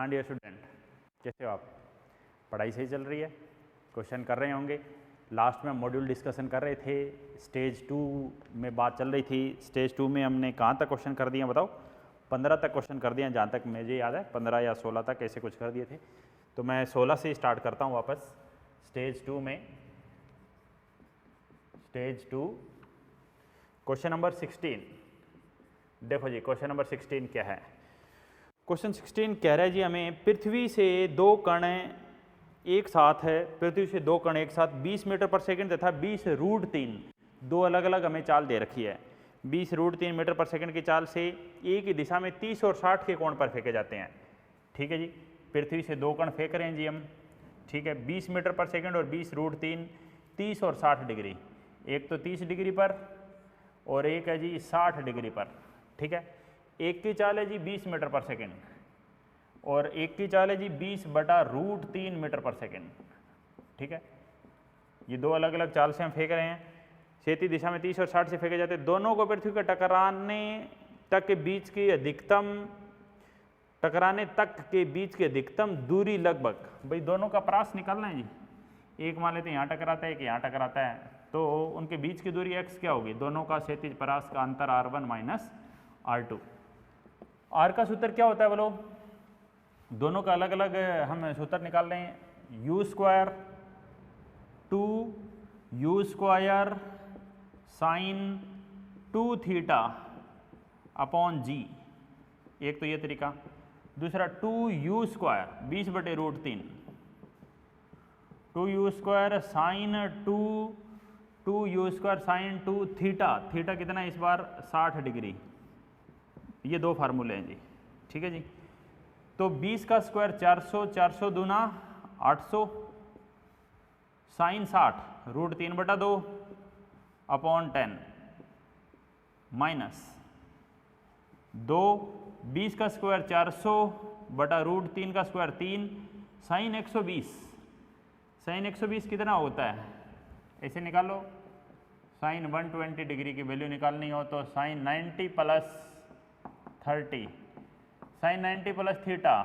हाँ dear student, कैसे हो आप? पढ़ाई सही चल रही है? क्वेश्चन कर रहे होंगे। लास्ट में मॉड्यूल डिस्कशन कर रहे थे, स्टेज 2 में बात चल रही थी। स्टेज 2 में हमने कहाँ तक क्वेश्चन कर दिए बताओ? 15 तक क्वेश्चन कर दिए, जहाँ तक मुझे याद है 15 या 16 तक ऐसे कुछ कर दिए थे। तो मैं 16 से स्टार्ट करता हूँ वापस। स्टेज 2 में, स्टेज 2 क्वेश्चन नंबर 16। देखो जी, क्वेश्चन नंबर 16 क्या है? क्वेश्चन 16 कह रहा है जी हमें पृथ्वी से दो कण एक साथ है, पृथ्वी से दो कण एक साथ 20 मीटर पर सेकंड तथा 20√3, दो अलग अलग हमें चाल दे रखी है। 20√3 मीटर पर सेकंड की चाल से एक ही दिशा में 30 और 60 के कोण पर फेंके जाते हैं। ठीक है जी, पृथ्वी से दो कण फेंक रहे हैं जी हम। ठीक है, 20 मीटर पर सेकंड और 20√3, 30 और 60 डिग्री। एक तो 30 डिग्री पर और एक है जी 60 डिग्री पर। ठीक है, एक की चाल है जी 20 मीटर पर सेकंड और एक की चाल है जी 20/√3 मीटर पर सेकंड। ठीक है, ये दो अलग अलग चाल से हम फेंक रहे हैं। क्षैतिज दिशा में 30 और 60 से फेंके जाते हैं। दोनों को पृथ्वी के टकराने तक के बीच की अधिकतम दूरी लगभग, भाई दोनों का परास निकालना है जी। एक मान लेते हैं यहाँ टकराता है, एक यहाँ टकराता है, तो उनके बीच की दूरी x क्या होगी? दोनों का क्षैतिज परास का अंतर r1 माइनस r2। r का सूत्र क्या होता है बोलो? दोनों का अलग अलग हम सूत्र निकाल रहे हैं। u² 2u² sign 2θ upon g, एक तो ये तरीका। दूसरा 2u² 20/√3, 2u² sign 2u² sign 2θ, theta कितना इस बार 60 डिग्री। ये दो फार्मूले हैं जी। ठीक है जी, तो 20 का स्क्वायर 400, 400 दूना 800 साइन 60 √3/2 अपॉन 10 माइनस 2, 20 का स्क्वायर 400/√3 का स्क्वायर 3 साइन 120। साइन 120 कितना होता है? ऐसे निकालो। साइन 120 डिग्री की वैल्यू निकालनी हो तो sine 90 + 30, sine 90 + theta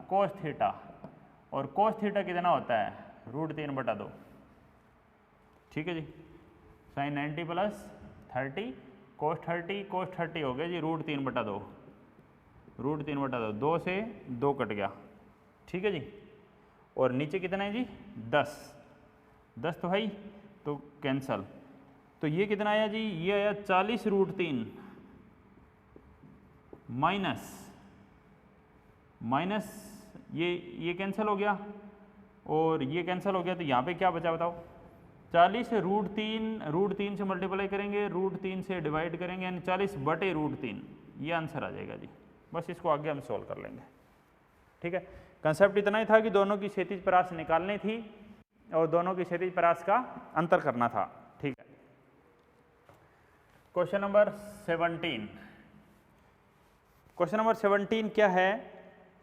cos theta, और कोस थीटा कितना होता है? √3/2। ठीक है जी, साइन 90 + 30 कोस 30 हो गया जी √3/2। √3/2, 2 से 2 कट गया। ठीक है जी, और नीचे कितना है जी? 10 तो भाई तो कैंसल। तो ये कितना आया जी? ये आया 40√3 माइनस ये कैंसिल हो गया और ये कैंसिल हो गया, तो यहाँ पे क्या बचा बताओ? 40√3 से मल्टीप्लाई करेंगे, √3 से डिवाइड करेंगे, यानी 40/√3, ये आंसर आ जाएगा जी। बस इसको आगे हम सॉल्व कर लेंगे। ठीक है, कंसेप्ट इतना ही था कि दोनों की क्षैतिज परास निकालनी थी और दोनों की क्षैतिज परास का अंतर करना था। ठीक है, क्वेश्चन नंबर 17। क्वेश्चन नंबर 17 क्या है?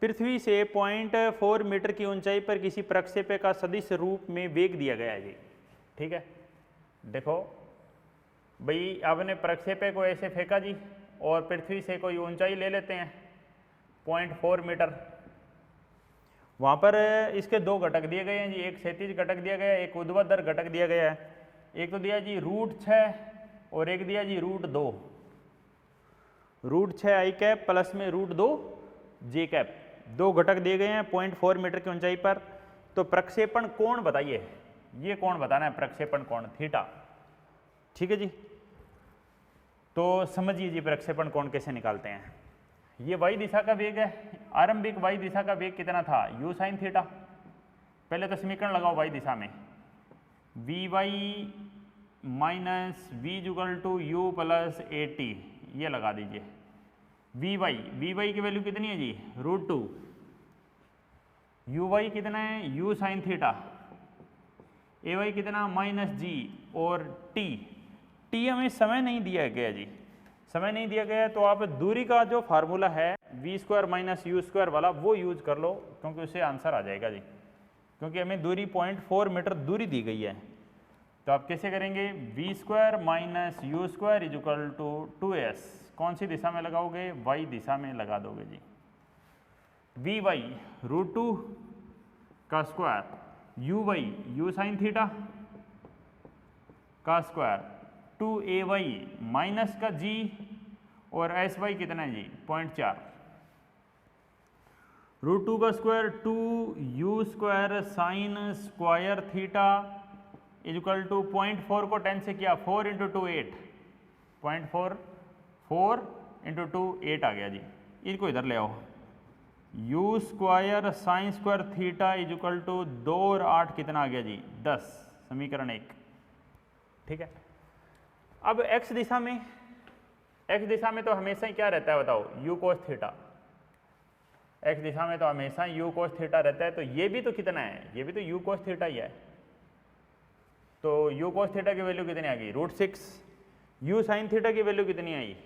पृथ्वी से 0.4 मीटर की ऊंचाई पर किसी प्रक्षेपण का सदिश रूप में वेग दिया गया है जी। ठीक है, देखो भाई आपने प्रक्षेपण को ऐसे फेंका जी और पृथ्वी से कोई ऊंचाई ले लेते हैं 0.4 मीटर। वहाँ पर इसके दो घटक दिए गए हैं जी, एक क्षैतिज घटक दिया गया है, एक ऊर्ध्वाधर घटक दिया गया है। एक तो दिया जी √6 और एक दिया जी √2। √6 i कैप प्लस में √2 j कैप, दो घटक दिए गए हैं 0.4 मीटर की ऊंचाई पर। तो प्रक्षेपण कोण बताइए, ये कोण बताना है, प्रक्षेपण कोण थीटा। ठीक है जी, तो समझिए जी प्रक्षेपण कोण कैसे निकालते हैं। ये y दिशा का वेग है, आरंभिक y दिशा का वेग कितना था? u sin theta. पहले तो समीकरण लगाओ y दिशा में, vy minus v = u + at, ये लगा दीजिए। vy की वैल्यू कितनी है जी? √2। uy कितना है? u sin theta. ay कितना? -g, और t हमें समय नहीं दिया गया जी। समय नहीं दिया गया तो आप दूरी का जो फार्मूला है v² - u² वाला वो यूज कर लो, क्योंकि उससे आंसर आ जाएगा जी। क्योंकि हमें दूरी 0.4 मीटर दूरी दी गई है। तो आप कैसे करेंगे? v² - u² = 2s। कौन सी दिशा में लगाओगे? y दिशा में लगा दोगे जी। वी वाई √2 का square, you why you sine theta का स्क्वायर, 2ay माइनस का जी, और एस वाई कितना है जी 0.4, √2 का square 2u² sine square theta equal to 0.4 को 10 से किया 4 × 2 8, 0.4 4 × 2 8 आ गया जी। इनको इधर ले आओ, u² sine square theta equal to 2 और 8 कितना आ गया जी 10, समीकरण 1। ठीक है, अब x दिशा में तो हमेशा ही क्या रहता है बताओ, u cos थीटा। x दिशा में तो हमेशा u cos थीटा रहता है, तो ये भी तो कितना है, ये भी तो u cos थीटा ही है। तो u cos थीटा की वैल्यू कितनी आ गई √6, u साइन थीटा की वैल्यू कितनी आई,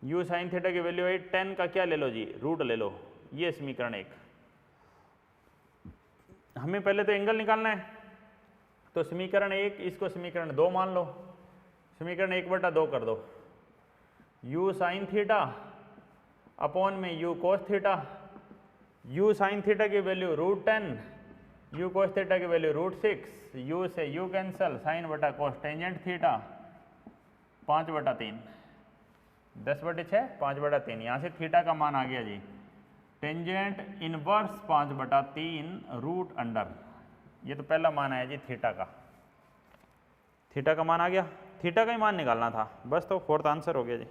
u साइन थीटा की वैल्यू आई 10 का क्या ले लो जी रूट ले लो, ये समीकरण 1। हमें पहले तो एंगल निकालना है, तो समीकरण 1 इसको समीकरण 2 मान लो, समीकरण 1/2 कर दो, u साइन थीटा अपॉन में u cos theta, u sine theta की वैल्यू √10, u cos थीटा की वैल्यू √6, u से u कैंसल, साइन बटा cos टेंजेंट थीटा 5/3, 10/6 5/3, यहाँ से थीटा का मान आ गया जी टेंजेंट इनवर्स 5/3 रूट अंडर, ये तो पहला मान आया जी थीटा का, थीटा का मान आ गया, थीटा का ही मान निकालना था बस, तो 4th आंसर हो गया जी।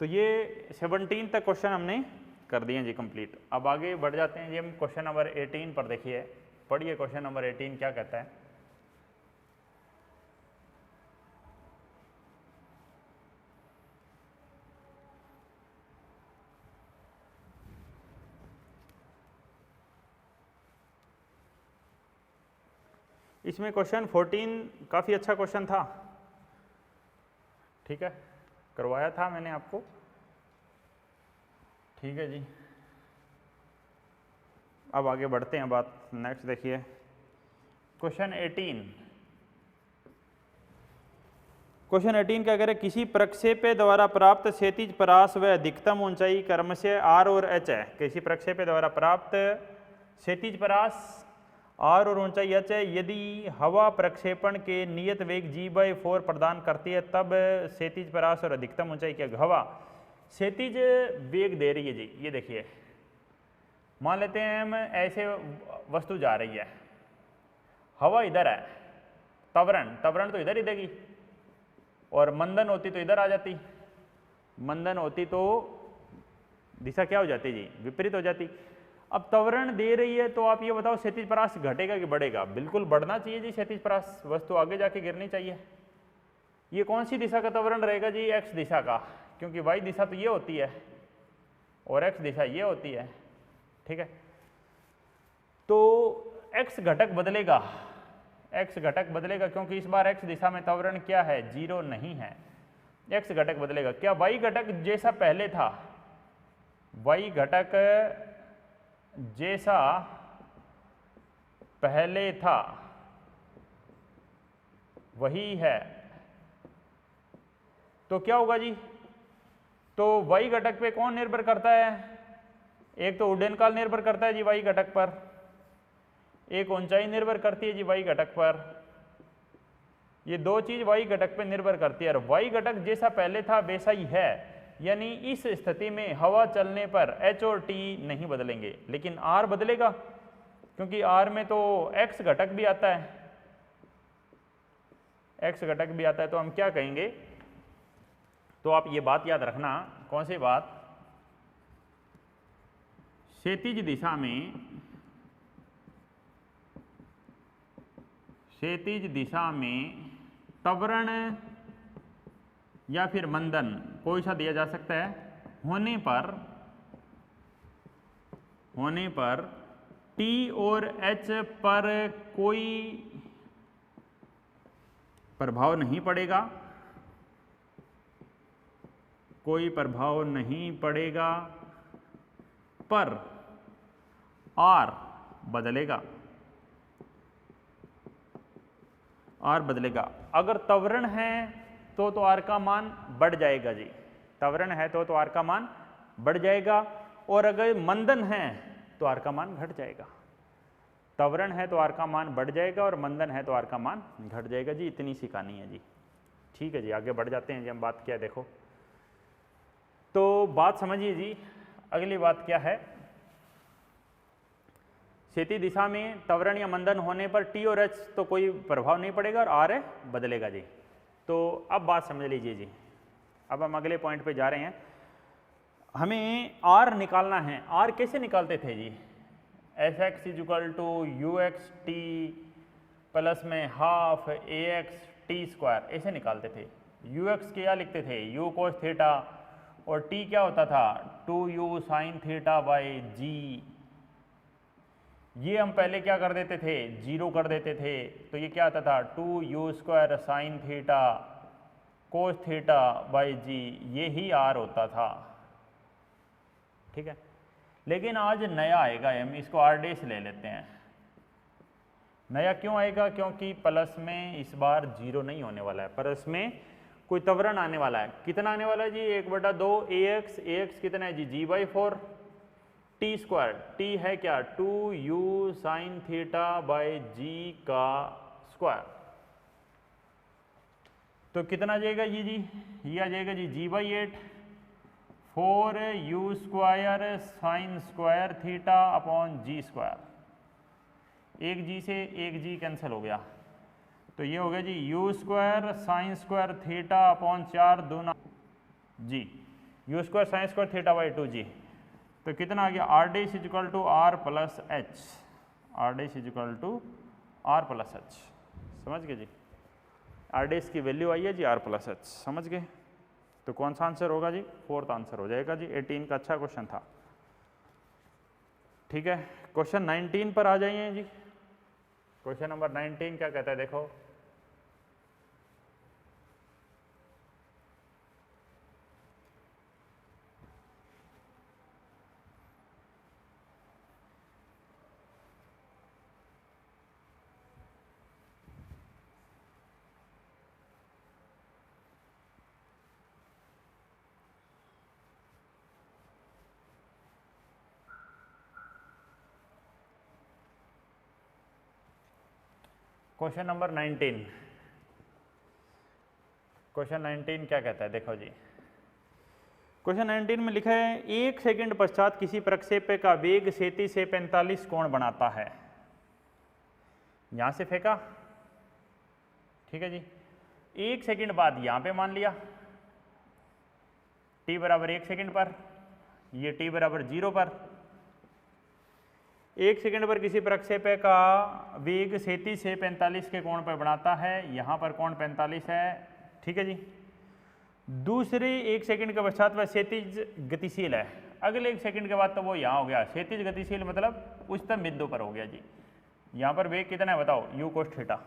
तो ये 17 तक क्वेश्चन हमने कर दिए जी कंप्लीट। अब आगे बढ़ जाते हैं जी हम क्वेश्चन नंबर 18 पर। देखिए पढ़िए क्वेश्चन नंबर 18 क्या कहता है। इसमें क्वेश्चन 14 काफ़ी अच्छा क्वेश्चन था, ठीक है, करवाया था मैंने आपको, ठीक है जी। अब आगे बढ़ते हैं बात, नेक्स्ट देखिए क्वेश्चन 18। क्वेश्चन 18 क्या कह रहे हैं, किसी प्रक्षेप्य द्वारा प्राप्त क्षैतिज परास व अधिकतम ऊंचाई क्रमशः r और h है। किसी प्रक्षेप्य द्वारा प्राप्त क्षैतिज परास r और ऊंचाई h है, यदि हवा प्रक्षेपण के नियत वेग g/4 प्रदान करती है तब क्षैतिज परास और अधिकतम ऊंचाई क्या। हवा क्षैतिज वेग दे रही है जी, ये देखिए मान लेते हैं हम ऐसे वस्तु जा रही है, हवा इधर है, त्वरण तो इधर ही देगी, और मंदन होती तो इधर आ जाती, मंदन होती तो दिशा क्या हो जाती जी विपरीत हो जाती। अब त्वरण दे रही है तो आप ये बताओ क्षैतिज परास घटेगा कि बढ़ेगा। बिल्कुल बढ़ना चाहिए जी क्षैतिज परास, वस्तु आगे जाके गिरनी चाहिए। ये कौन सी दिशा का त्वरण रहेगा जी, एक्स दिशा का, क्योंकि वाई दिशा तो ये होती है और एक्स दिशा ये होती है, ठीक है। तो एक्स घटक बदलेगा, एक्स घटक बदलेगा क्योंकि इस बार एक्स दिशा में त्वरण क्या है 0 नहीं है, एक्स घटक बदलेगा। क्या वाई घटक जैसा पहले था, वाई घटक जैसा पहले था वही है, तो क्या होगा जी। तो वाई घटक पे कौन निर्भर करता है, एक तो उड्डयन काल निर्भर करता है जी वाई घटक पर, एक ऊंचाई निर्भर करती है जी वाई घटक पर, ये दो चीज वाई घटक पे निर्भर करती है। और वाई घटक जैसा पहले था वैसा ही है, यानी इस स्थिति में हवा चलने पर h और t नहीं बदलेंगे, लेकिन r बदलेगा क्योंकि r में तो x घटक भी आता है, x घटक भी आता है। तो हम क्या कहेंगे, तो आप ये बात याद रखना, कौन सी बात, क्षैतिज दिशा में, क्षैतिज दिशा में त्वरण या फिर मंदन कोई सा दिया जा सकता है, होने पर t और h पर कोई प्रभाव नहीं पड़ेगा, कोई प्रभाव नहीं पड़ेगा, पर r बदलेगा, r बदलेगा। अगर त्वरण है तो r का मान बढ़ जाएगा जी, त्वरण है तो r का मान बढ़ जाएगा। और अगर मंदन है तो आर का मान घट जाएगा। त्वरण है तो आर का मान बढ़ जाएगा और मंदन है तो आर का मान घट जाएगा जी। इतनी सी कहानी है जी। ठीक है जी, आगे बढ़ जाते हैं जी। हम बात क्या देखो, तो बात समझिए जी। अगली बात क्या है, क्षैतिज दिशा में त्वरण या मंदन होने पर टी और एच तो कोई प्रभाव नहीं पड़ेगा और आर बदलेगा जी। तो अब बात समझ लीजिए जी। अब हम अगले पॉइंट पे जा रहे हैं। हमें आर निकालना है। आर कैसे निकालते थे जी? F X is equal to U X T plus में half A X T square, ऐसे निकालते थे। यू एक्स क्या लिखते थे? यू कोस थीटा, और टी क्या होता था? 2u sign theta by G. ये हम पहले क्या कर देते थे? जीरो कर देते थे। तो ये क्या आता था? 2u square sine theta cos theta by G, ये ही आर होता था। ठीक है, लेकिन आज नया आएगा, हम इसको आर डैश ले लेते हैं। नया क्यों आएगा? क्योंकि प्लस में इस बार जीरो नहीं होने वाला है, प्लस में कोई त्वरण आने वाला है। कितना आने वाला है जी? 1/2 ए एक्स कितना है जी? g/4 T square. टी है क्या? 2u साइन थीटा बाई जी का स्क्वायर। तो कितना आ जाएगा ये जी? ये आ जाएगा जी g/8 4u square sine square theta upon G square. एक जी से एक जी कैंसिल हो गया, तो ये हो गया जी U square sine square theta upon 4 दूना G, U square sine square theta by 2g। तो कितना आ गया? R dash is equal to R plus H. R dash is equal to R plus H. समझ गए जी? आर डैश की value आई है जी आर प्लस एच। समझ गए? तो कौन सा आंसर होगा जी? फोर्थ आंसर हो जाएगा जी। 18 का अच्छा क्वेश्चन था। ठीक है, क्वेश्चन 19 पर आ जाइए जी। क्वेश्चन नंबर 19 क्या कहता है देखो। क्वेश्चन नंबर 19, क्वेश्चन 19 क्या कहता है देखो जी। क्वेश्चन 19 में लिखा है 1 सेकंड पश्चात किसी प्रक्षेप्य का वेग क्षैतिज से 45 कोण बनाता है। यहां से फेंका, ठीक है जी। 1 सेकंड बाद यहां पे मान लिया t बराबर 1 सेकंड पर, ये t बराबर 0 पर। 1 सेकंड पर किसी प्रक्षेप्य का वेग क्षैतिज से 45 के कोण पर बनाता है। यहाँ पर कोण 45 है, ठीक है जी। दूसरे 1 सेकंड के पश्चात वह क्षैतिज गतिशील है। अगले 1 सेकंड के बाद तो वो यहाँ हो गया क्षैतिज गतिशील, मतलब उच्चतम बिंदु पर हो गया जी। यहाँ पर वेग कितना है बताओ? You cos theta.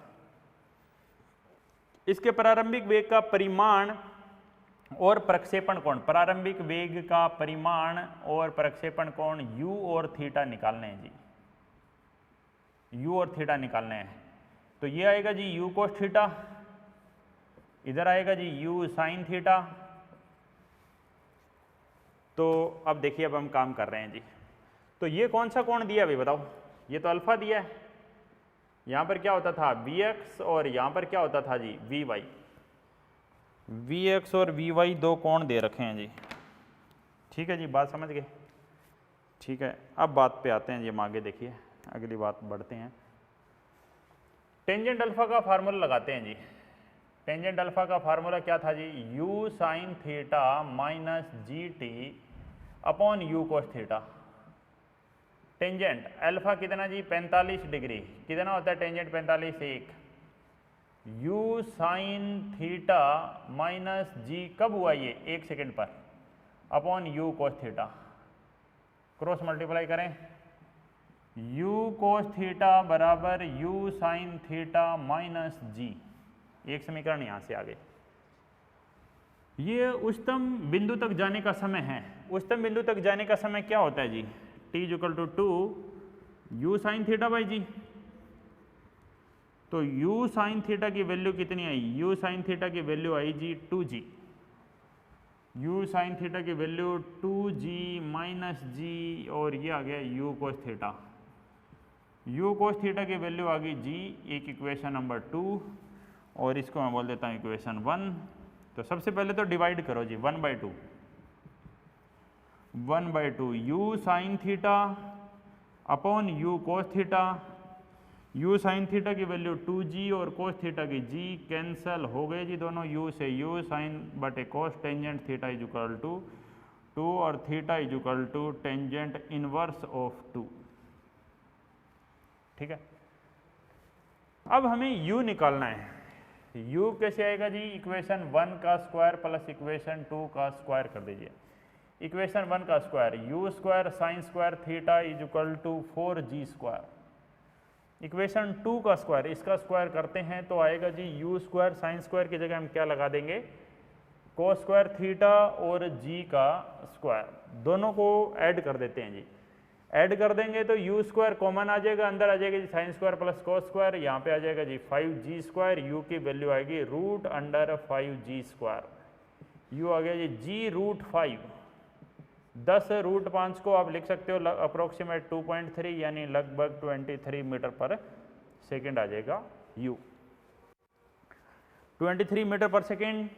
इसके प्रारंभिक वेग का परिमाण और प्रक्षेपण कोण, प्रारंभिक वेग का परिमाण और प्रक्षेपण कोण u और थीटा निकालने हैं जी। u और थीटा निकालने हैं। तो ये आएगा जी u कोस थीटा, इधर आएगा जी u साइन थीटा। तो अब देखिए, अब हम काम कर रहे हैं जी। तो ये कौन सा कोण दिया भाई बताओ? ये तो अल्फा दिया है। यहाँ पर क्या होता था? vx, और यहाँ पर क्या होता था जी? vy। vx और vy दो कोण दे रखे हैं जी। ठीक है जी, बात समझ गए? ठीक है, अब बात पे आते हैं जी। हम आगे देखिए, अगली बात बढ़ते हैं। टेंजेंट अल्फा का फार्मूला लगाते हैं जी। टेंजेंट अल्फा का फार्मूला क्या था जी? u sine theta minus G T upon U cos theta. Tangent alpha कितना जी? 45 डिग्री। कितना होता है tangent 45? 1। u sine theta minus G कब हुआ ये? 1 सेकंड पर, upon U cos theta. Cross multiply करें, u कोस थीटा बराबर u sine theta minus G. एक समीकरण यहाँ से आगे। ये उच्चतम बिंदु तक जाने का समय है। उच्चतम बिंदु तक जाने का समय क्या होता है जी? t equal to 2 u sine theta by G. तो u साइन थीटा की वैल्यू कितनी आई? u साइन थीटा की वैल्यू आई जी 2g। u साइन थीटा की वैल्यू 2g माइनस जी, और ये आ गया u cos theta. u cos theta की वैल्यू आ गई g, एक इक्वेशन नंबर 2, और इसको मैं बोल देता हूँ इक्वेशन 1। तो सबसे पहले तो डिवाइड करो जी, 1/2 u sine theta upon u cos theta. u sine theta की वैल्यू 2g और कोस थीटा की g कैंसल हो गए जी, दोनों u से u, साइन बटे cos, tangent theta is equal to 2 और theta is equal to tangent inverse of 2। ठीक है, अब हमें u निकालना है। u कैसे आएगा जी, इक्वेशन 1 का स्क्वायर प्लस इक्वेशन 2 का स्क्वायर कर दीजिए। इक्वेशन 1 का square u square sine square theta is equal to 4g square. Equation 2 का स्क्वायर, इसका स्क्वायर करते हैं तो आएगा जी u स्क्वायर साइन स्क्वायर की जगह हम क्या लगा देंगे, कोस स्क्वायर थीटा और g का स्क्वायर, दोनों को ऐड कर देते हैं जी। ऐड कर देंगे तो u स्क्वायर कॉमन आ जाएगा, अंदर आ जाएगा जी sine square plus cos square, यहाँ पे आ जाएगा जी 5g स्क्वायर, u की वैल्यू आएगी root under 5g square. u आ गया जी g√5, 10 रूट 5 को आप लिख सकते हो अप्रोक्सीमेट 2.3 यानी लगभग 23 मीटर पर सेकेंड आ जाएगा u। 23 मीटर पर सेकेंड,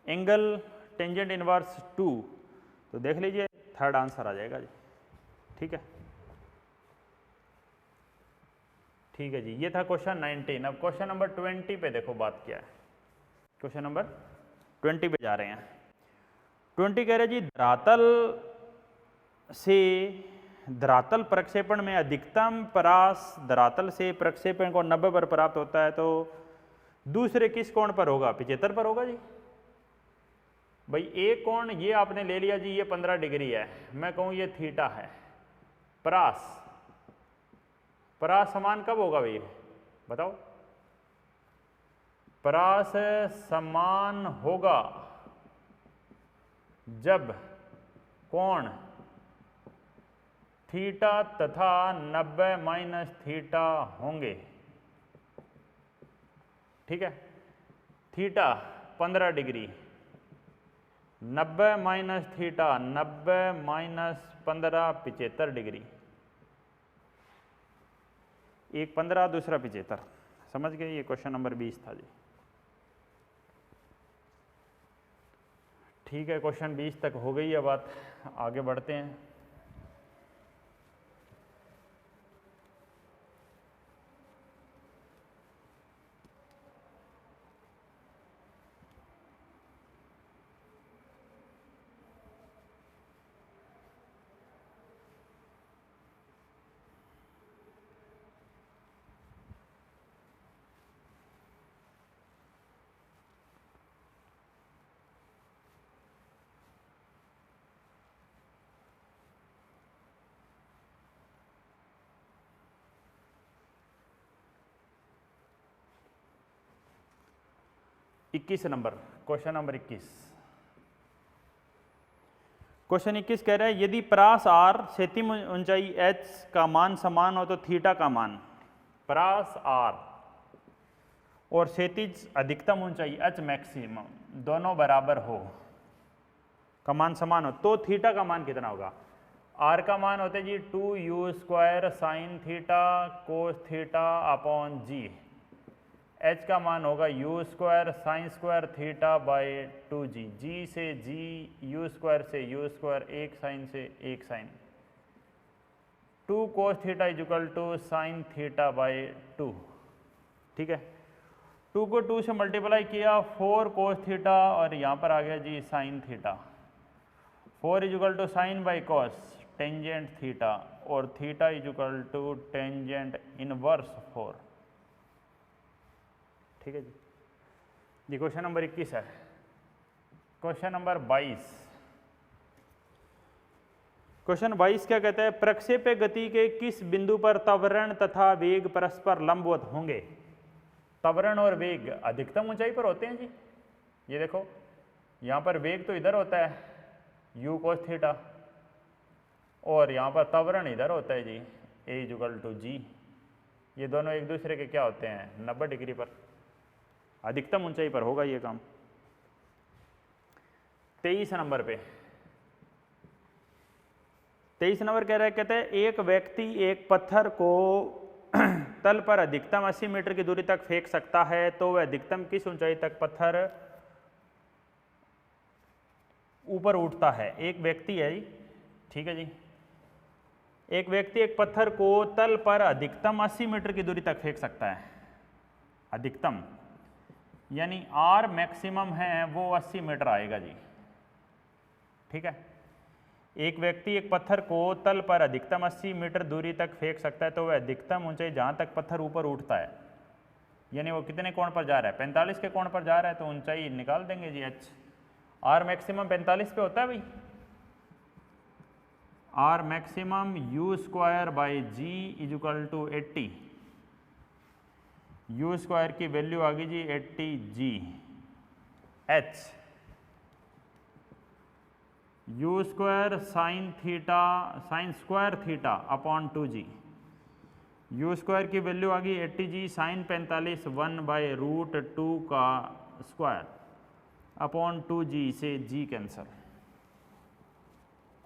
एंगल टेंजेंट इनवर्स 2, तो देख लीजिए थर्ड आंसर आ जाएगा जी। ठीक है, ठीक है जी, ये था क्वेश्चन 19। अब क्वेश्चन नंबर 20 पे देखो बात क्या है। क्वेश्चन नंबर 20 पे जा रहे हैं। 20 कह रहे जी, धरातल प्रक्षेपण में अधिकतम परास धरातल से प्रक्षेपण को 90 पर प्राप्त होता है, तो दूसरे किस कोण पर होगा, 75 पर होगा जी। भाई एक कोण ये आपने ले लिया जी, ये 15 डिग्री है, मैं कहूँ ये थीटा है। परास समान कब होगा भाई, बताओ। परास समान होगा जब कोण थीटा तथा 90 माइनस थीटा होंगे। ठीक है, theta 15 degree, 90 minus theta, 90 minus 15 75 degree, एक 15 दूसरा 75, समझ गए। ये क्वेश्चन नंबर 20 था जी। ठीक है, क्वेश्चन 20 तक हो गई है बात, आगे बढ़ते हैं। इक्कीस नंबर, क्वेश्चन नंबर 21। क्वेश्चन 21 कह रहा है, यदि परास r क्षैतिज ऊंचाई h का मान समान हो तो थीटा का मान, परास r और क्षैतिज अधिकतम ऊंचाई h मैक्सिमम दोनों बराबर हो, का मान समान हो, तो थीटा का मान कितना होगा। r का मान होता है जी 2u square sine theta cos theta upon g। h का मान होगा u square sine square theta by 2g। g से g, u स्क्वायर से u स्क्वायर, एक साइन से एक sine, 2 cos theta is equal to sine theta by 2। ठीक है, 2 को 2 से मल्टीप्लाई किया, 4 कोस थीटा, और यहाँ पर आ गया जी sine theta. 4 is equal to sine by cos tangent theta, और theta is equal to tangent inverse 4। ठीक है जी, ये क्वेश्चन नंबर 21 है। Question number 22। क्वेश्चन 22 क्या कहता है, प्रक्षेप्य गति के किस बिंदु पर त्वरण तथा वेग परस्पर लंबवत होंगे। त्वरण और वेग अधिकतम ऊंचाई पर होते हैं जी। ये देखो, यहाँ पर वेग तो इधर होता है u cos थीटा, और यहाँ पर त्वरण इधर होता है जी a is equal to g। ये दोनों एक दूसरे के क्या होते हैं, 90 डिग्री पर, अधिकतम ऊंचाई पर होगा ये काम। 23 नंबर पे 23 नंबर कह रहा है, कहते हैं एक व्यक्ति एक पत्थर को तल पर अधिकतम 80 मीटर की दूरी तक फेंक सकता है, तो वह अधिकतम किस ऊंचाई तक पत्थर ऊपर उठता है। एक व्यक्ति है जी, ठीक है जी, एक व्यक्ति एक पत्थर को तल पर अधिकतम 80 मीटर की दूरी तक फेंक सकता है। अधिकतम यानी आर मैक्सिमम है वो 80 मीटर आएगा जी, ठीक है। एक व्यक्ति एक पत्थर को तल पर अधिकतम 80 मीटर दूरी तक फेंक सकता है, तो वह अधिकतम ऊंचाई जहां तक पत्थर ऊपर उठता है, यानी वो कितने कोण पर जा रहा है, 45 के कोण पर जा रहा है, तो ऊंचाई निकाल देंगे जी एच। आर मैक्सिमम 45 पे होता है भाई, R maximum U square by G is equal to 80। U square की वैल्यू आ गई जी 80 G. H U square sine theta, sine square theta upon 2g। U square की वैल्यू आ गई 80 जी, साइन 45 1 बाई रूट 2 का स्क्वायर अपॉन 2g से g cancel.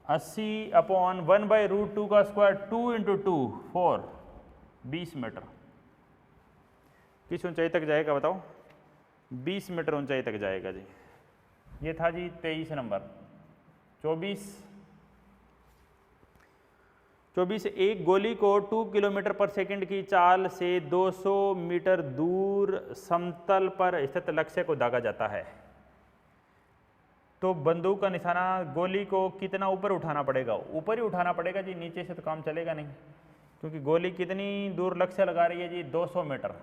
80 upon 1 by root 2 का स्क्वायर 2 इंटू 2 4 20 मीटर। किस ऊंचाई तक जाएगा बताओ, 20 मीटर ऊंचाई तक जाएगा जी। ये था जी 23 नंबर। 24 एक गोली को 2 किलोमीटर पर सेकंड की चाल से 200 मीटर दूर समतल पर स्थित लक्ष्य को दागा जाता है, तो बंदूक का निशाना गोली को कितना ऊपर उठाना पड़ेगा। ऊपर ही उठाना पड़ेगा जी, नीचे से तो काम चलेगा नहीं, क्योंकि गोली कितनी दूर लक्ष्य लगा रही है जी 200 मीटर।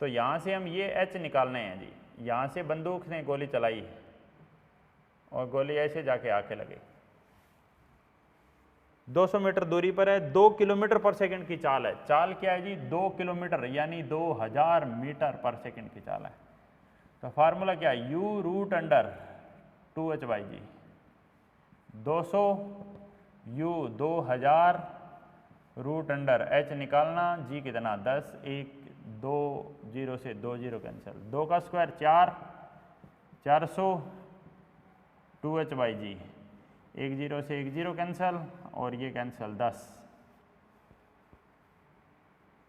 तो यहाँ से हम ये एच निकालने हैं जी, यहाँ से बंदूक ने गोली चलाई है और गोली ऐसे जाके आके लगे, 200 मीटर दूरी पर है, 2 किलोमीटर पर सेकंड की चाल है। चाल क्या है जी 2 किलोमीटर यानी 2000 मीटर पर सेकंड की चाल है। तो फार्मूला क्या है, u root under 2h by g. 200 u 2000 root under h निकालना, g कितना 10, 1 2 0 से 2 0 कैंसिल, 2 का स्क्वायर 4 400 2h बाई जी, 1 0 से 1 0 कैंसिल और ये कैंसिल 10।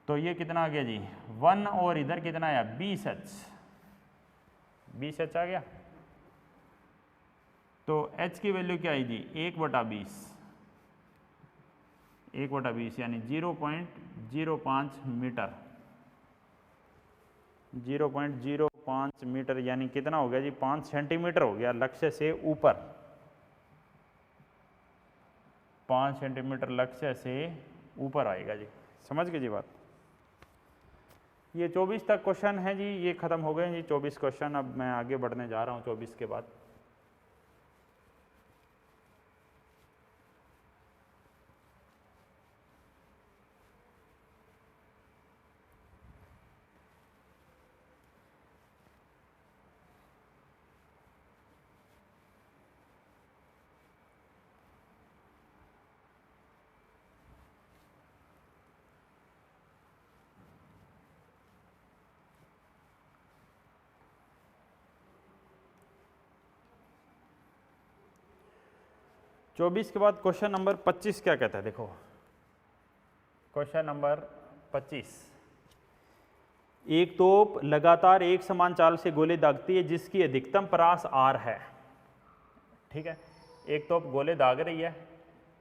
तो ये कितना आ गया जी 1 और इधर कितना आया 20h, 20h आ गया। तो h की वैल्यू क्या आई जी 1/20, 1/20 यानी 0.05 मीटर, 0.05 मीटर यानी कितना हो गया जी 5 सेंटीमीटर हो गया लक्ष्य से ऊपर, 5 सेंटीमीटर लक्ष्य से ऊपर आएगा जी। समझ गए जी बात। ये 24 तक क्वेश्चन है जी, ये खत्म हो गए जी 24 क्वेश्चन। अब मैं आगे बढ़ने जा रहा हूँ 24 के बाद। चौबीस के बाद क्वेश्चन नंबर 25 क्या कहता है, देखो क्वेश्चन नंबर 25। एक तोप लगातार एक समान चाल से गोले दागती है जिसकी अधिकतम परास आर है। ठीक है, एक तोप गोले दाग रही है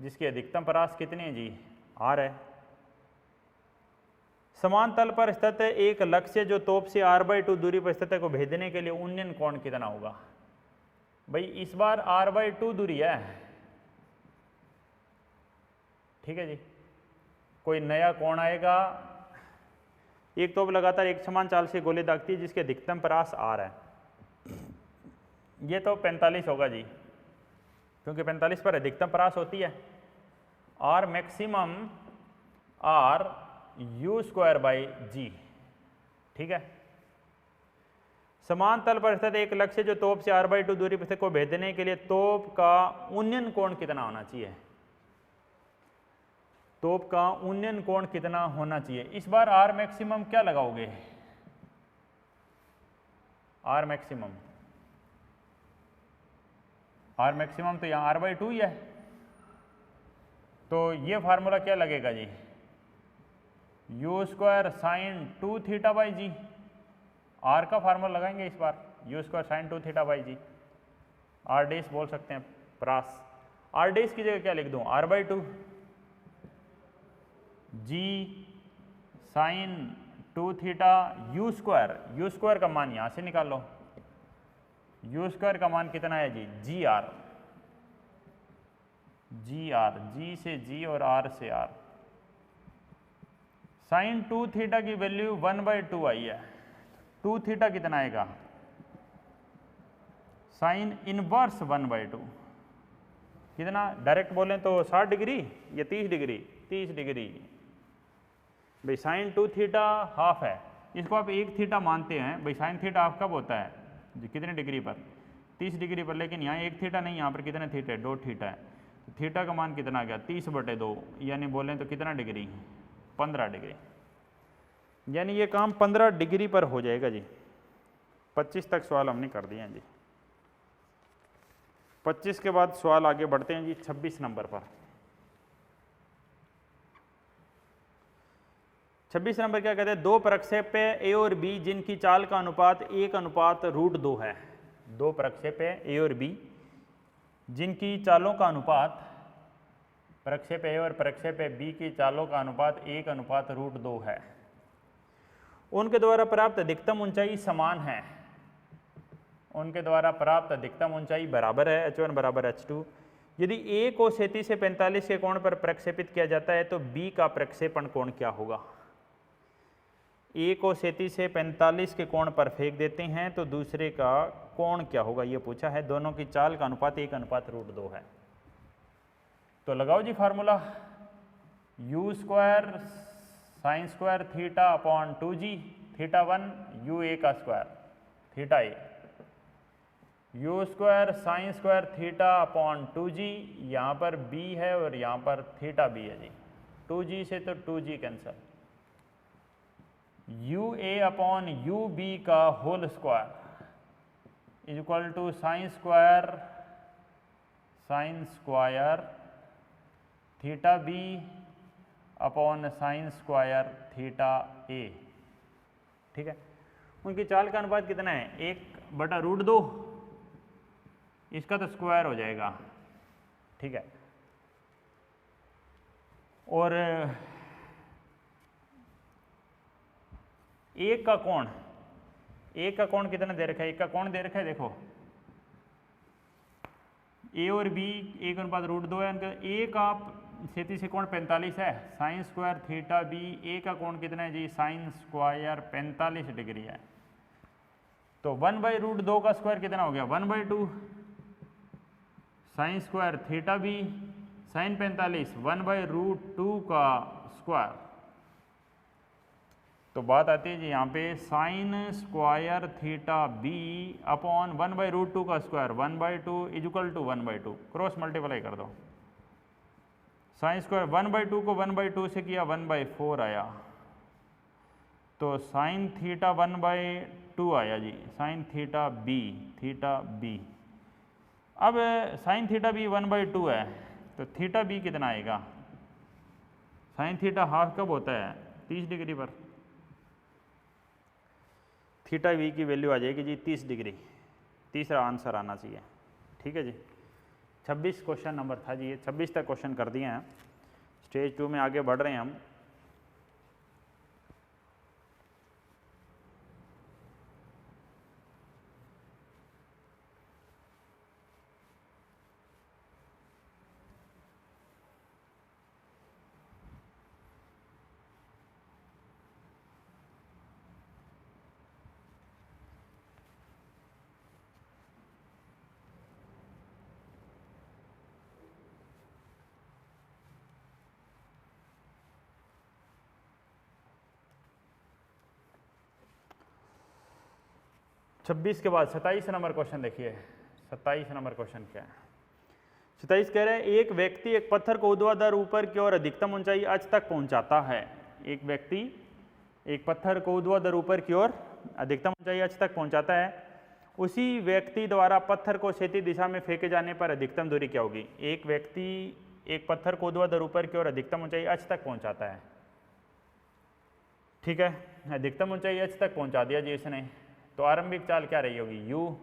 जिसकी अधिकतम परास कितनी है जी आर है। समान तल पर स्थित एक लक्ष्य जो तोप से r/2 दूरी पर स्थित है को भेदने के लिए उन्नयन कोण कितना होगा। भाई इस बार r/2 दूरी है, ठीक है जी, कोई नया कोण आएगा। एक तोप लगातार एक समान चाल से गोले दागती है जिसके अधिकतम परास आर है। ये तो 45 होगा जी, क्योंकि 45 पर अधिकतम परास होती है। R maximum R U square by G, ठीक है। समान तल पर स्थित एक लक्ष्य जो तोप से r/2 दूरी पर स्थित को भेदने के लिए तोप का उन्नयन कोण कितना होना चाहिए। तोप का उन्नयन कोण कितना होना चाहिए। इस बार आर मैक्सिमम क्या लगाओगे, आर मैक्सिमम आर मैक्सिमम तो यहाँ r/2 ही है, तो ये फार्मूला क्या लगेगा जी, u² sine 2 theta by G. R का फार्मूला लगाएंगे इस बार, u² sine 2 theta by G. R डेस बोल सकते हैं प्रास। आर डेस की जगह क्या लिख दूँ, r/2 जी साइन 2 थीटा u² का मान यहाँ से निकाल लो, u² का मान कितना है जी, जी से जी और r से r। साइन 2 थीटा की वैल्यू 1/2 आई है, 2 थीटा कितना आएगा, साइन इनवर्स 1/2 कितना, डायरेक्ट बोलें तो 60 डिग्री या 30 डिग्री, 30 डिग्री भाई। साइन 2 थीटा हाफ है, इसको आप 1 थीटा मानते हैं भाई। साइन थीटा हाफ कब होता है जी, कितने डिग्री पर, 30 डिग्री पर, लेकिन यहाँ 1 थीटा नहीं, यहाँ पर कितने थीटा है, 2 थीटा है। तो थीटा का मान कितना आ गया, 30/2, यानी बोलें तो कितना डिग्री, 15 डिग्री। यानी ये काम 15 डिग्री पर हो जाएगा जी। 25 तक सवाल हमने कर दिए हैं जी। 25 के बाद सवाल आगे बढ़ते हैं जी 26 नंबर पर। 26 नंबर क्या कहते हैं, दो प्रक्षेप्य ए और बी जिनकी चाल का अनुपात 1/√2 है। दो प्रक्षेप्य ए और बी जिनकी चालों का अनुपात, प्रक्षेप ए और प्रक्षेप बी की चालों का अनुपात 1/√2 है। उनके द्वारा प्राप्त अधिकतम ऊंचाई समान है, उनके द्वारा प्राप्त अधिकतम ऊंचाई बराबर है, h1 बराबर h2। यदि ए को 37 से 45 के कोण पर प्रक्षेपित किया जाता है तो बी का प्रक्षेपण कोण क्या होगा। ए को 37 से 45 के कोण पर फेंक देते हैं तो दूसरे का कोण क्या होगा, ये पूछा है। दोनों की चाल का अनुपात 1/√2 है। तो लगाओ जी formula, u² sine square theta upon 2g θ1 ua का square theta A, u² sine square theta upon 2g, यहाँ पर b है और यहाँ पर थीटा b है जी। 2g से तो 2g cancel, ua upon ub का whole square equal to sine square theta b upon sine square theta A. ठीक है, उनकी चाल का अनुपात कितना है, 1/√2, इसका तो स्क्वायर हो जाएगा। ठीक है, और एक का कोण कितना दे रखा है, एक का कोण दे रखा है, देखो ए और बी 1/√2 है, उनका ए का 37 से कोण 45 है, साइन स्क्वायर थीटा बी, ए का कोण कितना है जी, साइन स्क्वायर 45 डिग्री है। तो 1/√2 का स्क्वायर कितना हो गया, 1/2, sine square theta be sine 45 1/√2 का स्क्वायर। तो बात आती है जी यहाँ पे sine square theta be upon 1/√2 का square 1/2 equal to 1/2, cross multiply कर दो। साइन स्क्वायर 1/2 को 1/2 से किया 1/4 आया, तो साइन थीटा 1/2 आया जी, साइन थीटा बी। अब साइन थीटा बी 1/2 है, तो थीटा बी कितना आएगा, साइन थीटा हाफ कब होता है, 30 डिग्री पर, थीटा बी की वैल्यू आ जाएगी जी 30 डिग्री। तीसरा आंसर आना चाहिए। ठीक है जी, 26 क्वेश्चन नंबर था जी, ये 26 तक क्वेश्चन कर दिए हैं। स्टेज 2 में आगे बढ़ रहे हैं हम। छब्बीस के बाद 27 नंबर क्वेश्चन देखिए। 27 नंबर क्वेश्चन क्या है, 27 कह रहे हैं एक व्यक्ति एक पत्थर को ऊर्ध्वाधर ऊपर की ओर अधिकतम ऊंचाई h तक पहुंचाता है। एक व्यक्ति एक पत्थर को ऊर्ध्वाधर ऊपर की ओर अधिकतम ऊंचाई h तक पहुंचाता है उसी व्यक्ति द्वारा पत्थर को क्षैतिज दिशा में फेंके जाने पर अधिकतम दूरी क्या होगी? एक व्यक्ति एक पत्थर को ऊर्ध्वाधर ऊपर की ओर अधिकतम ऊंचाई h तक पहुंचाता है, ठीक है, अधिकतम ऊंचाई h तक पहुंचा दिया जी इसने, तो आरंभिक चाल क्या रही होगी? u,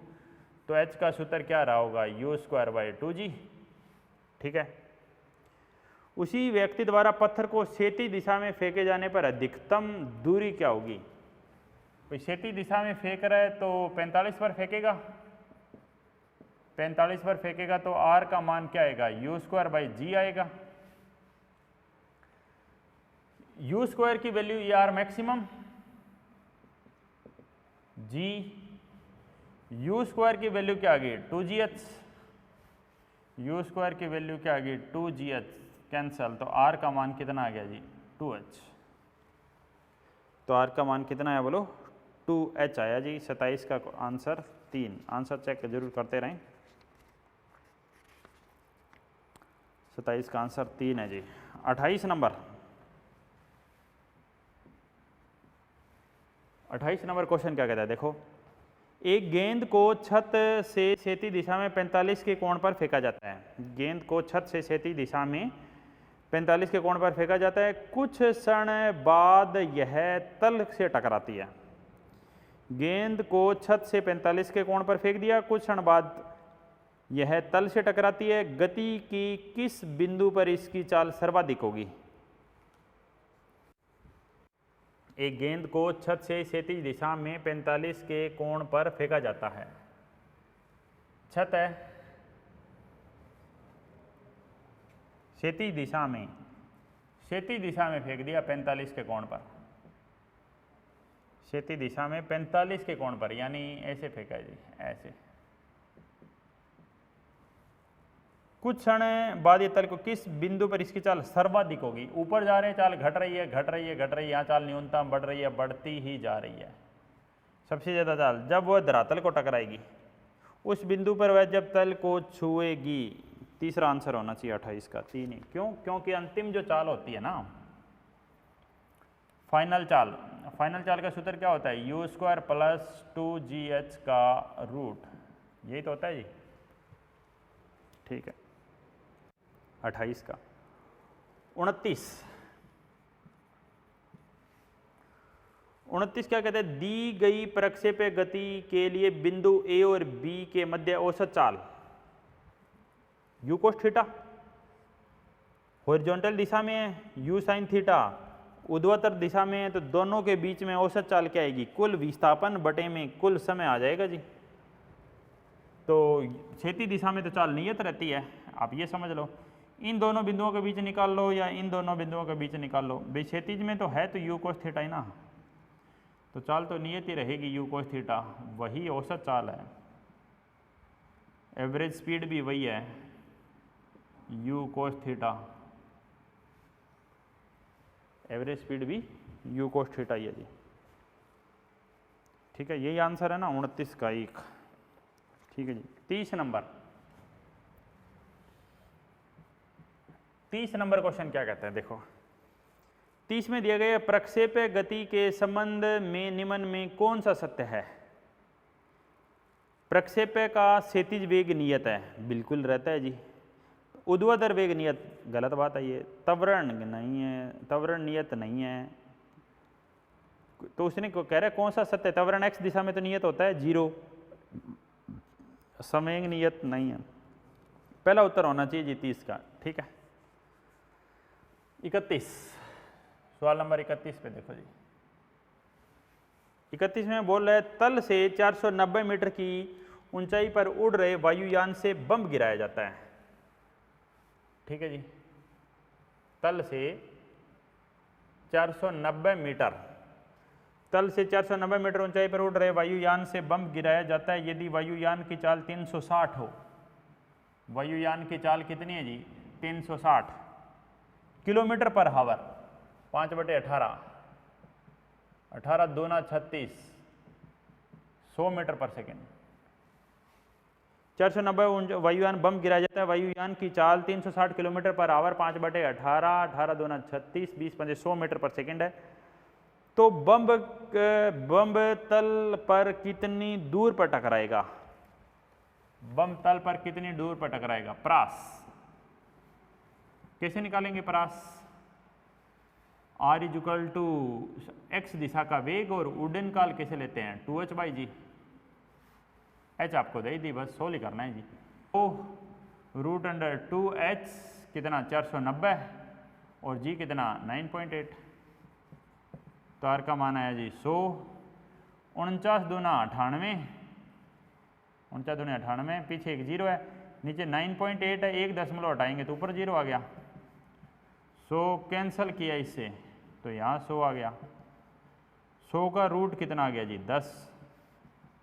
तो h का सूत्र क्या रहा होगा? u²/2g, ठीक है। उसी व्यक्ति द्वारा पत्थर को क्षैतिज दिशा में फेंके जाने पर अधिकतम दूरी क्या होगी? तो क्षैतिज दिशा में फेंक रहा है तो 45 पर फेंकेगा, 45 पर फेंकेगा तो r का मान क्या आएगा? u²/g आएगा। u² की वैल्यू ये r मैक्सिमम, g u² की वैल्यू क्या आ गई? 2gh, u² की वैल्यू क्या आ गई? 2gh, कैंसल, तो r का मान कितना आ गया जी? 2h। तो r का मान कितना है बोलो? 2h आया जी। 27 का आंसर 3। आंसर चेक जरूर करते रहें। 27 का आंसर 3 है जी। 28 नंबर, 28 नंबर क्वेश्चन क्या कहता है? देखो, एक गेंद को छत से क्षैतिज दिशा में 45 के कोण पर फेंका जाता है। गेंद को छत से क्षैतिज दिशा में 45 के कोण पर फेंका जाता है। कुछ क्षण बाद यह तल से टकराती है। गेंद को छत से 45 के कोण पर फेंक दिया, कुछ क्षण बाद यह तल से टकराती है। गति की किस बिंदु पर इसकी चाल सर्वाधिक होगी? एक गेंद को छत से क्षैतिज दिशा में 45 के कोण पर फेंका जाता है। छत है, क्षैतिज दिशा में, क्षैतिज दिशा में फेंक दिया 45 के कोण पर, क्षैतिज दिशा में 45 के कोण पर, यानी ऐसे फेंका जी, ऐसे। कुछ क्षण बाद ये तल को किस बिंदु पर इसकी चाल सर्वाधिक होगी? ऊपर जा रहे हैं, चाल घट रही है, घट रही है, घट रही है, यहाँ चाल न्यूनतम बढ़ रही है, बढ़ती ही जा रही है। सबसे ज़्यादा चाल जब वह धरातल को टकराएगी, उस बिंदु पर वह जब तल को छुएगी। तीसरा आंसर होना चाहिए 28 का, 3 ही। क्यों? क्योंकि अंतिम जो चाल होती है ना, फाइनल चाल, फाइनल चाल का सूत्र क्या होता है? u² + 2gh का रूट, यही तो होता है जी, ठीक है। 28 का 29 क्या कहते हैं? दी गई प्रक्षेप्य गति के लिए बिंदु ए और बी के मध्य औसत चाल u cos थीटा, हॉरिजॉन्टल दिशा में है u sin थीटा, ऊर्ध्वाधर दिशा में है तो दोनों के बीच में औसत चाल क्या आएगी? कुल विस्थापन बटे में कुल समय आ जाएगा जी। तो क्षैतिज दिशा में तो चाल नियत रहती है, आप ये समझ लो। इन दोनों बिंदुओं के बीच निकाल लो या इन दोनों बिंदुओं के बीच निकाल लो, भाई क्षैतिज में तो है तो u cos थीटा ही ना, तो चाल तो नियत ही रहेगी u cos थीटा, वही औसत चाल है। एवरेज स्पीड भी वही है u cos theta, average speed भी u cos थीटा ही है जी, ठीक है। यही आंसर है ना 29 का 1, ठीक है जी। 30 नंबर, 30 नंबर क्वेश्चन क्या कहते हैं? देखो, 30 में दिया गया प्रक्षेप्य गति के संबंध में निम्न में कौन सा सत्य है? प्रक्षेप्य का क्षैतिज वेग नियत है, बिल्कुल रहता है जी। ऊर्ध्वाधर वेग नियत, गलत बात है ये। त्वरण नहीं है, त्वरण नियत नहीं है। तो उसने कह रहा है कौन सा सत्य है? त्वरण x दिशा में तो नियत होता है 0, समय नियत नहीं है। पहला उत्तर होना चाहिए जी 30 का, ठीक है। 31, सवाल नंबर 31 पे देखो जी। 31 में बोल रहे तल से 490 मीटर की ऊंचाई पर उड़ रहे वायुयान से बम गिराया जाता है, ठीक है जी। तल से 490 मीटर, तल से 490 मीटर ऊंचाई पर उड़ रहे वायुयान से बम गिराया जाता है यदि वायुयान की चाल 360 हो। वायुयान की चाल कितनी है जी? 360 किलोमीटर पर हावर, 5/18, 18 दूना 36, 100 मीटर पर सेकेंड। 490 वायुयान बम गिराया जाता है, वायुयान की चाल 360 किलोमीटर पर आवर, 5/18, 18 दूना 36, 20 पंजे 100 मीटर पर सेकेंड है। तो बम तल पर कितनी दूर पर टकराएगा? बम तल पर कितनी दूर पर टकराएगा? परास कैसे निकालेंगे? परास r इक्वल टू x दिशा का वेग और उड्डयन काल कैसे लेते हैं? 2h/g। h आपको दे दी, बस सोल्व करना है जी। तो √2h कितना 490 और g कितना 9.8। तो r का मान आया जी 100। 49 दूना 98, 49 दूना 98, पीछे एक जीरो है, नीचे 9.8 है, 1 दशमलव हटाएंगे तो ऊपर जीरो आ गया। 100 कैंसिल किया इससे तो यहाँ 100 आ गया। 100 का रूट कितना आ गया जी 10।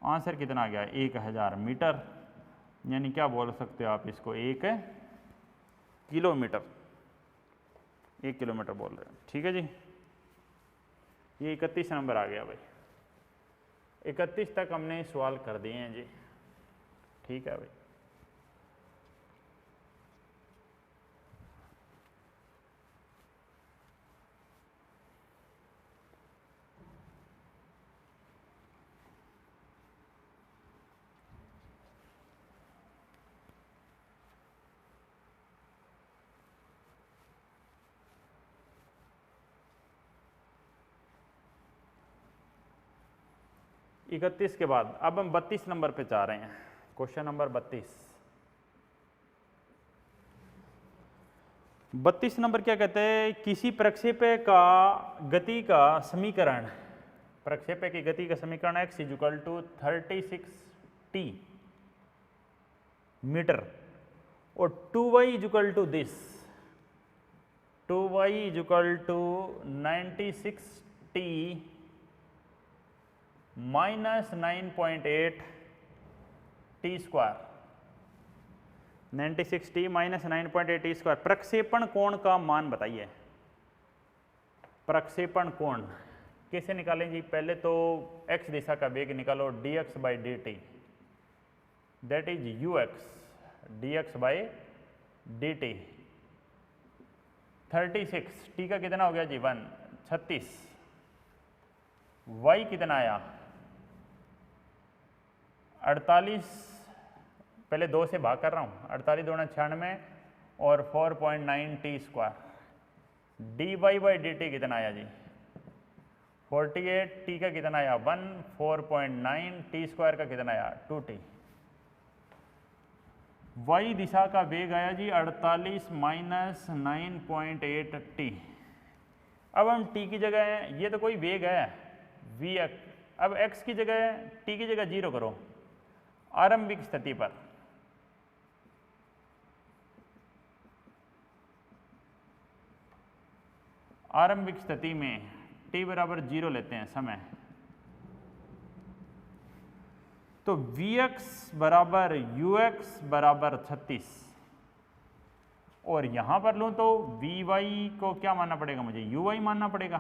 आंसर कितना आ गया 1000 मीटर, यानी क्या बोल सकते हो आप इसको 1 किलोमीटर, 1 किलोमीटर बोल रहे हैं। ठीक है जी, ये 31 नंबर आ गया भाई। 31 तक हमने सवाल कर दिए हैं जी। ठीक है भाई। इकतीस के बाद अब हम 32 नंबर पे जा रहे हैं। क्वेश्चन नंबर 32 नंबर क्या कहते हैं? किसी प्रक्षेपय का गति का समीकरण, प्रक्षेपय की गति का समीकरण x equal to 36t metre और 2y equal to this, 2y equal to 96t minus 9.8 t square, 96t minus 9.8 t square. प्रक्षेपण कोण का मान बताइए। प्रक्षेपण कोण कैसे निकालें जी? पहले तो x दिशा का वेग निकालो, dx/dt, that is ux, dx/dt। 36 t का कितना हो गया जी 1, 36। y कितना आया 48, पहले 2 से भाग कर रहा हूँ, 48 दूना 96 और 4.9 टी स्क्वायर। dy/dt कितना आया जी 48, t का कितना आया 1, 4.9 टी स्क्वायर का कितना आया 2t। y दिशा का वेग आया जी 48 माइनस 9.8 t। अब हम t की जगह, ये तो कोई वेग है v, अब x की जगह, t की जगह 0 करो। आरंभिक स्थिति पर आरंभिक स्थिति में t बराबर 0 लेते हैं समय, तो vx बराबर ux बराबर 36 और यहां पर लूं तो vy को क्या मानना पड़ेगा? मुझे uy मानना पड़ेगा।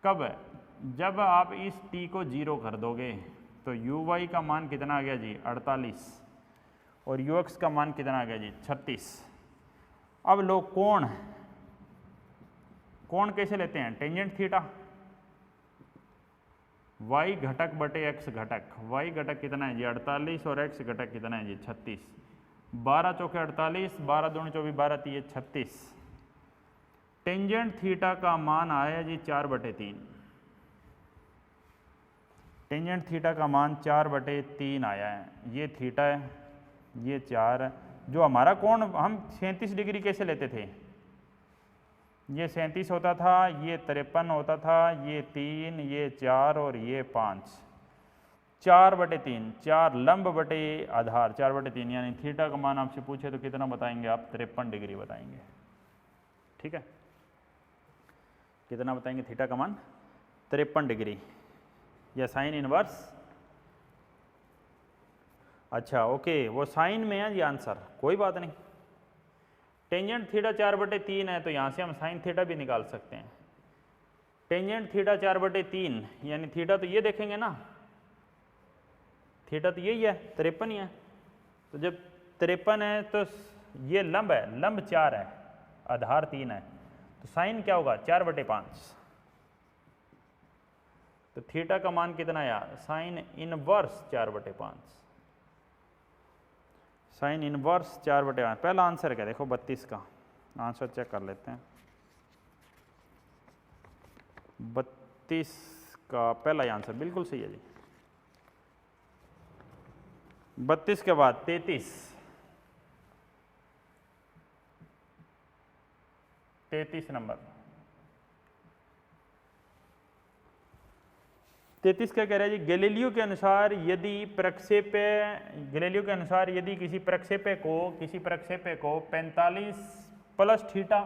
कब? जब आप इस t को 0 कर दोगे तो uy का मान कितना आ गया जी 48 और ux का मान कितना आ गया जी 36। अब लो कोण, कोण कैसे लेते हैं? टेंजेंट थीटा, y घटक बटे x घटक, y घटक कितना है जी 48 और x घटक कितना है जी 36। 12 चौके 48, 12 दूनी 24, 12 तीय 36। टेंजेंट थीटा का मान आया जी 4/3। टेंजेंट थीटा का मान 4/3 आया है। ये थीटा है, ये 4 है। जो हमारा कोण हम 37 डिग्री कैसे लेते थे? ये 37 होता था, ये 53 होता था, ये 3, ये 4 और ये 5। 4/3, 4 लंब बटे आधार 4/3, यानी थीटा का मान आपसे पूछे तो कितना बताएंगे आप? 53 डिग्री बताएंगे। ठीक है, कितना बताएंगे थीटा का मान? 53 डिग्री या साइन इनवर्स। अच्छा ओके, वो साइन में है जी आंसर, कोई बात नहीं। टेंजेंट थीटा 4/3 है तो यहाँ से हम साइन थीटा भी निकाल सकते हैं। टेंजेंट थीटा 4/3 यानी थीटा तो ये देखेंगे ना, थीटा तो यही है 53 ही है। तो जब 53 है तो ये लंब है, लंब 4 है, आधार 3 है, तो साइन क्या होगा 4/5। तो थीटा का मान कितना आया, साइन इनवर्स 4/5, साइन इनवर्स 4/5। पहला आंसर क्या देखो 32 का आंसर चेक कर लेते हैं। 32 का पहला ही आंसर बिल्कुल सही है जी। 32 के बाद 33, 33 नंबर। 33 क्या कह रहा है जी, गैलीलियो के अनुसार यदि गैलीलियो के अनुसार यदि किसी प्रक्षेप्य को 45 प्लस थीटा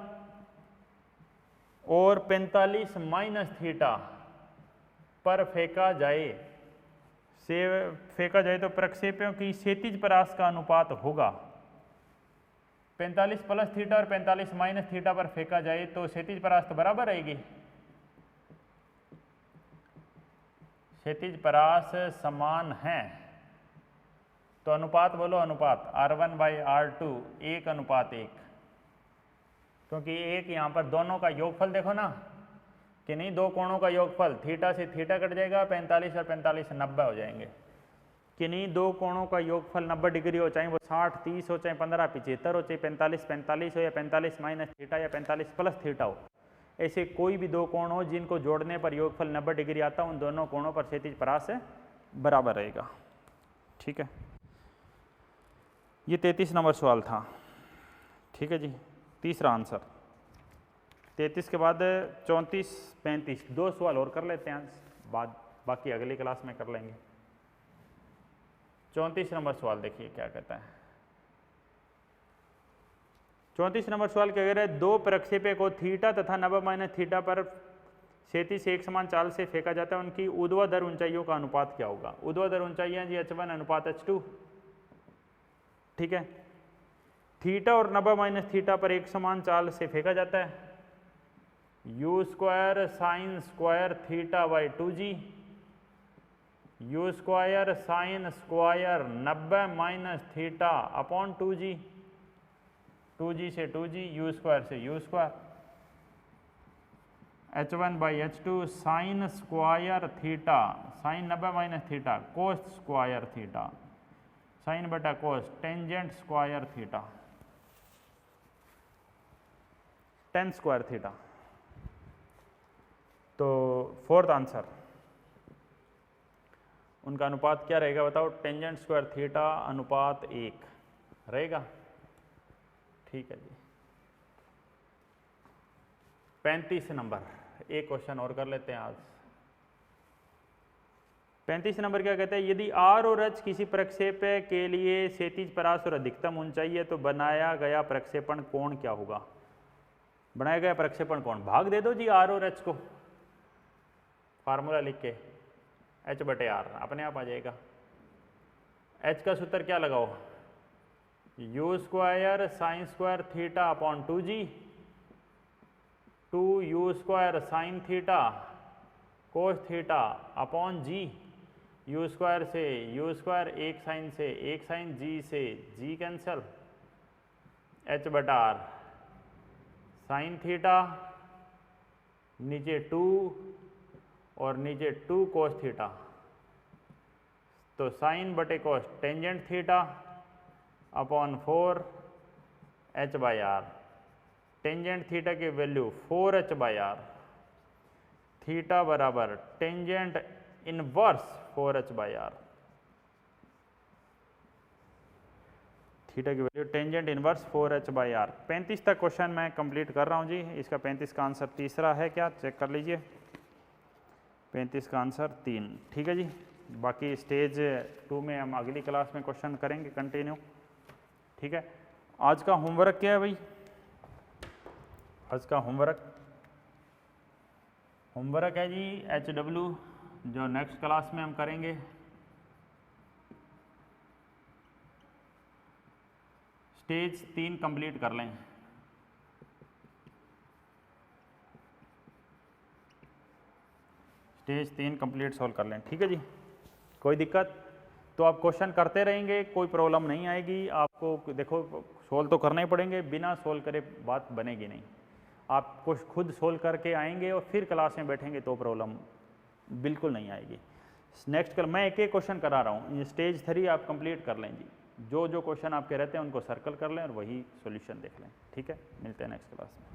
और 45 माइनस थीटा पर फेंका जाए तो प्रक्षेप्यों की क्षैतिज परास का अनुपात होगा। 45 प्लस थीटा और 45 माइनस थीटा पर फेंका जाए तो क्षैतिज परास तो बराबर रहेगी, क्षैतिज परास समान है, तो अनुपात बोलो, अनुपात R1/R2 1:1, क्योंकि एक यहाँ पर दोनों का योगफल देखो ना कि नहीं, दो कोणों का योगफल, थीटा से थीटा कट जाएगा, 45 और 45 90 हो जाएंगे कि नहीं, दो कोणों का योगफल 90 डिग्री हो, चाहे वो 60 30 हो, चाहे 15 75 हो, चाहे 45 45 हो, या 45 माइनस थीटा या 45 प्लस थीटा हो, ऐसे कोई भी दो कोण हो जिनको जोड़ने पर योगफल 90 डिग्री आता, उन दोनों कोणों पर क्षैतिज परास बराबर रहेगा। ठीक है, ये 33 नंबर सवाल था। ठीक है जी, तीसरा आंसर। 33 के बाद 34 35 दो सवाल और कर लेते हैं, बाद बाकी अगली क्लास में कर लेंगे। 34 नंबर सवाल देखिए क्या कहता है। 34 नंबर सवाल क्या कह रहा है, दो प्रक्षेप्य को थीटा तथा 90 माइनस थीटा पर क्षैतिज से एक समान चाल से फेंका जाता है, उनकी ऊर्ध्वाधर ऊंचाइयों का अनुपात क्या होगा। ऊर्ध्वाधर ऊंचाइयां जी h1 अनुपात h2। ठीक है, थीटा और 90 माइनस थीटा पर एक समान चाल से फेंका जाता है, u square sine square theta by 2g, u square sine square 90 minus theta upon 2g, 2g से 2g, u स्क्वायर से u square, h1/h2 sine square theta, sine 90 minus theta cos square theta, sine बटा cos tangent square theta, tan square theta. तो fourth answer, उनका अनुपात क्या रहेगा बताओ, tangent square theta अनुपात 1 रहेगा। ठीक है जी। 35 नंबर, एक क्वेश्चन और कर लेते हैं आज। 35 नंबर क्या कहते हैं, यदि R और H किसी प्रक्षेप्य के लिए क्षैतिज परास और अधिकतम ऊंचाई है तो बनाया गया प्रक्षेपण कोण क्या होगा। बनाया गया प्रक्षेपण कोण, भाग दे दो जी R और H को, फार्मूला लिख के H/R अपने आप आ जाएगा। H का सूत्र क्या लगाओ, u square sine square theta upon 2g, 2u square sine theta cos theta upon g, u square से u स्क्वायर, एक साइन से एक साइन, g से g cancel, H/R sine theta, नीचे 2 और नीचे 2 कोस थीटा, तो साइन बटे cos tangent theta upon 4 H/R, tangent theta की वैल्यू 4 H/R, थीटा बराबर टेंजेंट इनवर्स 4 H/R, थीटा की वैल्यू टेंजेंट इनवर्स 4 H/R। 35 तक क्वेश्चन मैं कंप्लीट कर रहा हूँ जी। इसका 35 का आंसर तीसरा है क्या, चेक कर लीजिए। 35 का आंसर 3। ठीक है जी, बाकी स्टेज 2 में हम अगली क्लास में क्वेश्चन करेंगे कंटिन्यू। ठीक है, आज का होमवर्क क्या है भाई, आज का होमवर्क है जी HW, जो नेक्स्ट क्लास में हम करेंगे। स्टेज 3 कंप्लीट कर लें। स्टेज 3 कंप्लीट सोल्व कर लें। ठीक है जी, कोई दिक्कत तो आप क्वेश्चन करते रहेंगे, कोई प्रॉब्लम नहीं आएगी आपको। देखो सोल्व तो करना ही पड़ेंगे, बिना सोल्व करे बात बनेगी नहीं। आप कुछ खुद सोल्व करके आएंगे और फिर क्लास में बैठेंगे तो प्रॉब्लम बिल्कुल नहीं आएगी। नेक्स्ट कल मैं एक एक क्वेश्चन करा रहा हूँ, ये स्टेज 3 आप कंप्लीट कर लें जी, जो जो क्वेश्चन आपके रहते हैं उनको सर्कल कर लें और वही सॉल्यूशन देख लें। ठीक है, मिलते हैं नेक्स्ट क्लास में।